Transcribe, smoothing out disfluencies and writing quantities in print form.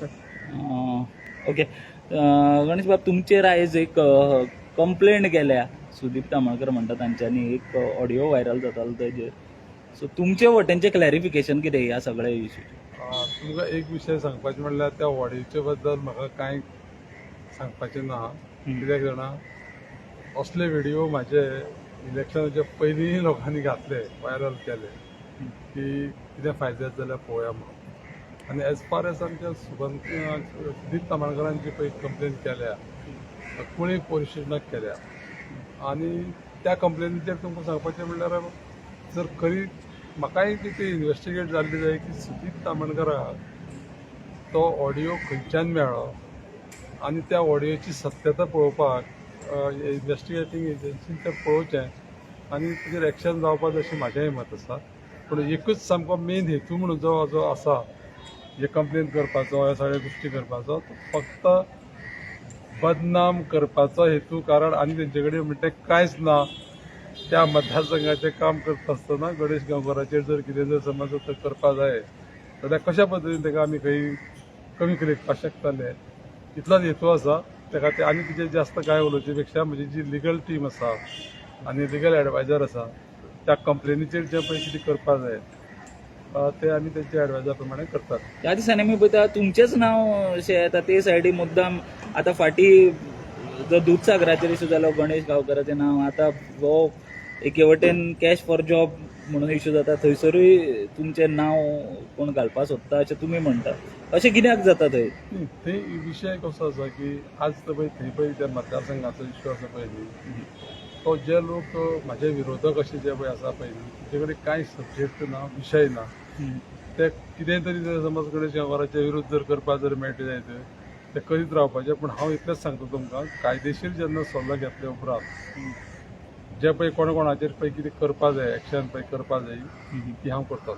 Okay. Ganesh बाब, तुमचेर आयज एक कंप्लेंट केल्या सुदीप तामळकर म्हणटा तांच्यांनी एक ऑडियो व्हायरल जातालो तेजेर. सो तुमचे वटेनचें क्लॅरिफिकेशन कितें ह्या सगळ्या इश्यूचेर? तुमकां एक विशय सांगपाचें म्हणल्यार त्या ऑडियोचे बद्दल म्हाका कांय सांगपाचें ना. कित्याक जाणा, असले व्हिडियो म्हाजे इलेक्शनाच्या पयलीं लोकांनी घातले, व्हायरल केले की कितें फायदो जाता जाल्यार पळोवया म्हणून. आनी एज फार एज आमच्या सुदीप तामळकरांची पळय कंप्लेन केल्या, कुळी पोलीस स्टेशनाक केल्या, आनी त्या कंप्लेनीचेर तुमकां सांगपाचें म्हणल्यार जर खरी म्हाकाय कितें इन्वेस्टिगेट जाल्ली जाय की सुदीप तामणकराक तो ऑडियो खंयच्यान मेळ्ळो आनी त्या ऑडियोची सत्यता पळोवपाक इन्वेस्टिगेटींग एजन्सीन तें पळोवचें आनी ताचेर एक्शन जावपाचें अशें म्हाजेंय मत आसा. पूण एकूच सामको मेन हेतू म्हणून जो आसा हे कंप्लेन करपाचो, ह्या सगळ्या गोश्टी करपाचो, तो फक्त बदनाम करपाचो हेतू. कारण आनी तेंचे कडेन म्हणटा कांयच ना. त्या मतदारसंघाचें काम करता आसतना गणेश गांवकाराचेर जर कितें जर समज जर करपा जाय जाल्यार कशा पद्दतीन ताका आमी खंय कमी करपाक शकताले, इतलोच हेतू आसा. ताका ते आनी तेजेर जास्त कांय उलोवचे पेक्षा म्हजी जी लिगल टीम आसा आनी लिगल एडवायजर आसा, त्या कंप्लेनीचेर जें पळय कितें करपा जाय ते आमी तेंच्या एडवायजरा प्रमाणे करतात. त्या दिसांनी आमी पळयता तुमचेंच नांव अशें येता ते सायडी मुद्दाम. आतां फाटीं जो दूदसागराचेर इशू जालो गणेश गांवकाराचें नांव, आतां हो एके वटेन कॅश फॉर जॉब म्हणून इशू जाता, थंयसरूय तुमचें नांव कोण घालपाक सोदता अशें तुमी म्हणटा. अशें कित्याक जाता थंय? थंय विशय कसो आसा की आज पळय थंय पळय त्या मतदारसंघाचो इश्यू आसा पळय न्ही, तो जे लोक म्हाजे विरोधक अशे जे पळय आसा पळय न्ही, तेजे कडेन कांय सब्जेक्ट ना, विशय ना. ते कितेंय तरी जर समज गणेश गांवकाराच्या विरुद्ध जर करपाक जर मेळटा जायत ते करीत रावपाचें. पूण हांव इतलेंच सांगता तुमकां, कायदेशीर जेन्ना सल्लो घेतल्या उपरांत जे पळय कोणाचेर पळय कितें करपा जाय, एक्शन पळय करपा जाय ती हांव करतां.